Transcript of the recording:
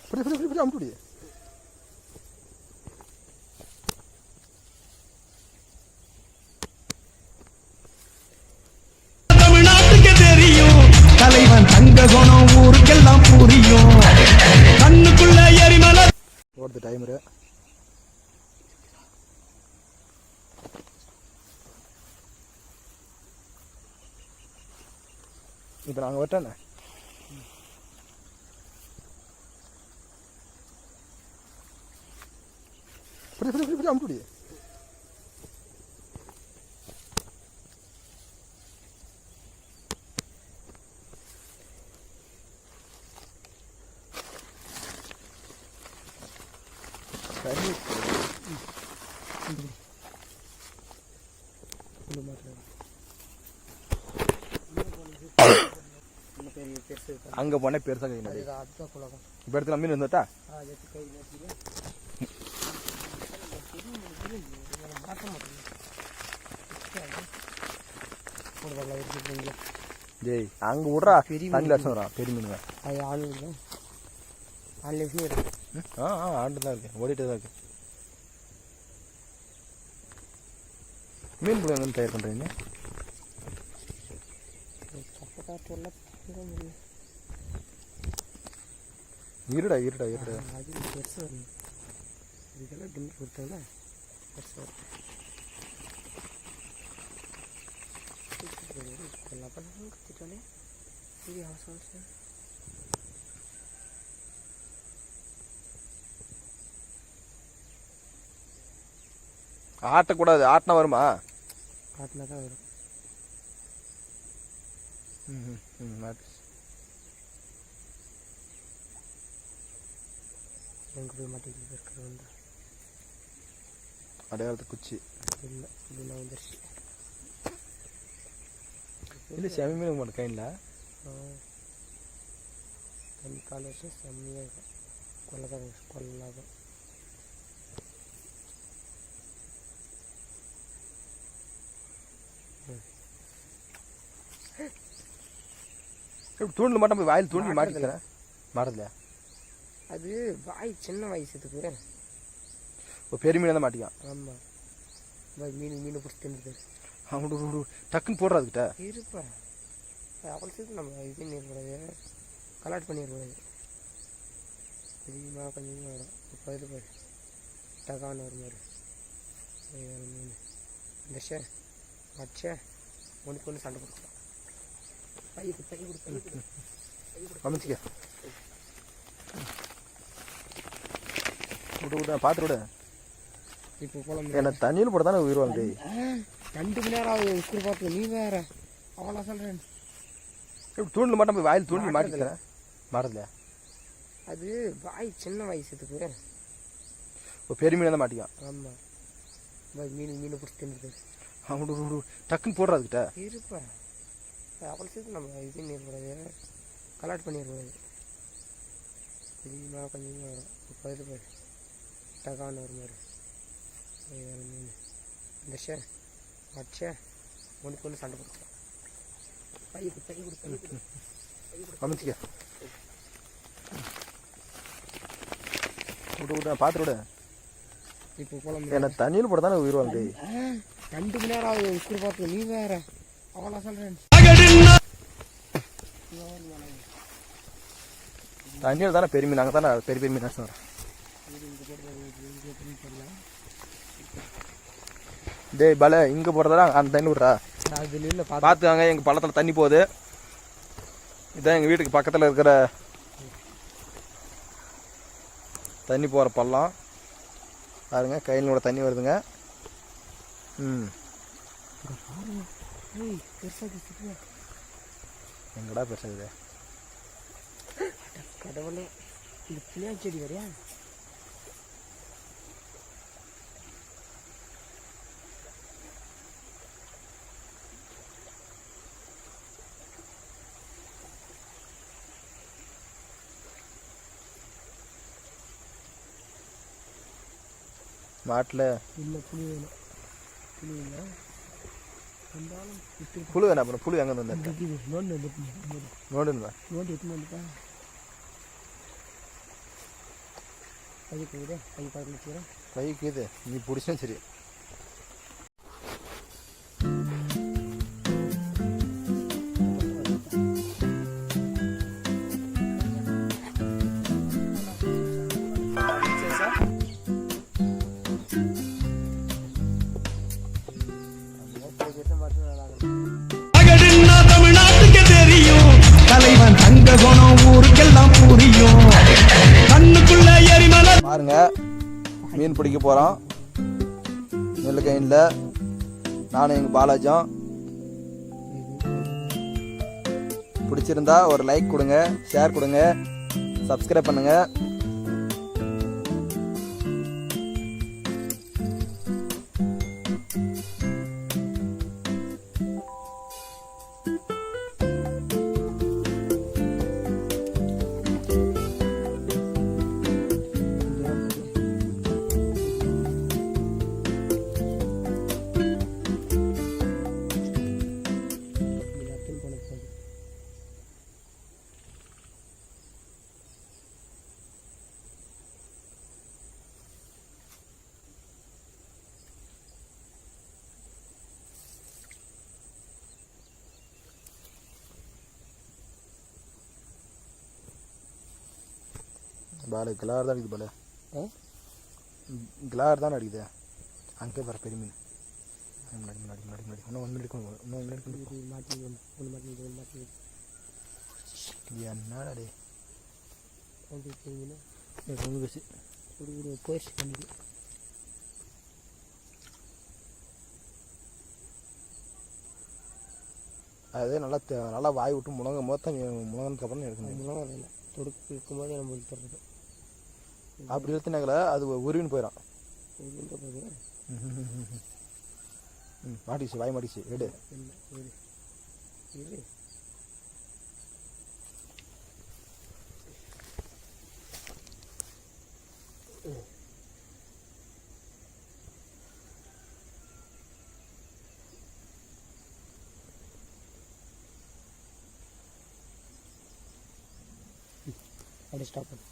இப்படி அமுடி. தமிழ்நாட்டுக்கு தெரியும் தலைவன் தங்க குணம் ஊருக்கெல்லாம் புரியும். கண்ணுக்குள்ள எரிமலை ஓடுது டைமரு. இப்போ நாங்கள் வரட்டேண்ணே. இப்படி அமுடி. சரி அங்கே போனால் பெருசாக கை நடி இப்போ இடத்துல மீன் இருந்துட்டா ஜெய் அங்கே விட்றா தண்ணி லட்சம் வரா பெரிய மீனுங்க. ஆண்டு தான் இருக்கு, ஓடிட்டே தான் இருக்கு. மீன் கூட எங்கே தயார் பண்ணுறீங்க? இருடா இருடா இருடா அது பெருசு வரும். இதுக்கெல்லாம் டிம் கொடுத்தோம்னா பெருசு வரும். கொல்லா பண்ணி கற்றுட்டாலே இது அவசரம். ஆட்டக்கூடாது, ஆட்டினா வருமா? ஆட்டினா தான் வரும். எங்கே போய் மாட்டிக்கிட்டு இருக்கிறது வந்து அடையாளத்து குச்சி இல்லை இல்லை வந்துருச்சு. இல்லை செமி மீன் மட்டும் கையில் தண்ணி கால் வச்சு செம்மையாக இருக்கும். கொள்ளக்காரங்க கொள்ளாதான் தூண்டில் மட்டும் போய் வாயில் தூண்டில் மாட்டிக்கிறேன் மாட்டலையா? அது வாய் சின்ன வயசுக்கு இப்போ பெரிய மீன் தான் மாட்டிக்கான். ஆமாம் மீன் பிடிச்சி தின்னுது. அவங்க டக்குன்னு போடுறதுக்கிட்ட இருப்பா அவ்வளோ சேர்த்து நம்ம இது பண்ணிடக்கூடாது, கலாட் பண்ணிடக்கூடாது. அதிகமாக கொஞ்சமாக வரும். இப்போ இது பாரு டகான்னு ஒரு மாதிரி மீன் இந்த மச்ச ஒன்றுக்கு ஒன்று சண்டை கொடுக்கலாம். பை கொடுத்து அமைச்சிக்க விட பார்த்து விட. இப்போ போகலாம். என்ன தண்ணியில் போட தானே உயிர்வாங்க. 2 மணி நேரம் ஆகுது உசுறு பார்த்து. நீ வேற அவ்வளோ சொல்கிறேன். தூண்டில் மட்டும் போய் வாயில் தூண்டில் மாட்டிக்கிறேன் மாட்டலையா? அது வாய் சின்ன வயசுக்கு இப்போ பெரிய மீன் தான் மாட்டிக்கான். ஆமாம் மீன் பிடிச்சி தின்னுது. அவங்க டக்குன்னு போடுறதுக்கிட்ட இருப்பா அவ்வளோ சேர்த்து நம்ம இது பண்ணிடக்கூடாது, கலாட் பண்ணிடக்கூடாது. அதிகமாக கொஞ்சமாக வரும். இப்போ இது பாரு டகான்னு ஒரு மாதிரி மீன் இந்த மச்ச ஒன்றுக்கு ஒன்று சண்டை கொடுக்கலாம். பை கொடுத்து அமைச்சிக்க விட பார்த்து விட. இப்போ போகலாம். என்ன தண்ணியில் போட தானே உயிர்வாங்க. 2 மணி நேரம் ஆகுது உசுறு பார்த்து. நீ வேற அவ்வளோ சொல்கிறேன். தண்ணியில் தானே பெரிய மீன், அங்கே தானே பெரிய பெரிய மீன் நஷ்டம் வரும். டேய் பல இங்கே போடுறதா அந்த தண்ணி விட்றா பார்த்துக்காங்க. எங்கள் பள்ளத்தில் தண்ணி போகுது. இதான் எங்கள் வீட்டுக்கு பக்கத்தில் இருக்கிற தண்ணி போகிற பள்ளம் பாருங்க. கையிலோட தண்ணி வருதுங்க. எங்கடா பெருசாகுது கடவுளே. இது பிள்ளையார் செடி வரையா? மாட்டில் இல்லை புளி வேணும். புளி இல்லை புழு வேணா. அப்புறம் புழு எங்கே வந்து நோண்டுங்களா? நோண்டி எத்தனை வந்துட்டா கை போகுது கை பக்கத்தில் வச்சுக்கிறேன். கைக்கு இது நீ பிடிச்சா சரி. அகடுன்னா தமிழ்நாட்டுக்கு தெரியும், தலைவன் தங்க குணம் ஊருக்கெல்லாம் புரியும். கண்ணுக்குள்ள எரிமலை பாருங்க மீன் பிடிக்க போகிறோம் நெல்லுக்கையில். நானும் எங்கள் பாலாஜும். பிடிச்சிருந்தா ஒரு லைக் கொடுங்க, ஷேர் கொடுங்க, சப்ஸ்கிரைப் பண்ணுங்க. எல்லாத்தையும் போன போகுது. பாலு கிளார் தான் அடிக்குது. பாலு ஆ கிளார் தான் அடிக்குது. அங்கே வர பெரிய மீன். முன்னாடி முன்னாடி முன்னாடி முன்னாடி இன்னும் ஒன்று எடுக்கணும், இன்னும் ஒன்று எடுக்கணும். இது மாட்டி ஒன்று மாட்டி என்னடா டே கொண்டு வச்சிங்கன்னா ரொம்ப பேசி ஒரு போஸ்ட் பண்ணி அதே நல்லா நல்லா வாய் விட்டு முழங்கும் போது தான் முழங்கினதுக்கு அப்புறம் எடுக்கணும். முழங்கால் இல்லை தொடுக்கு இருக்கும்போது நம்ம இழுத்துறது. அப்படி எடுத்துனாங்கள அது உருவின்னு போயிடும். இது போகுது மாட்டிச்சு, வாய் மாட்டிச்சு. எடு இல்லை இரு இரு அப்படியே ஸ்டாப் பண்ணு.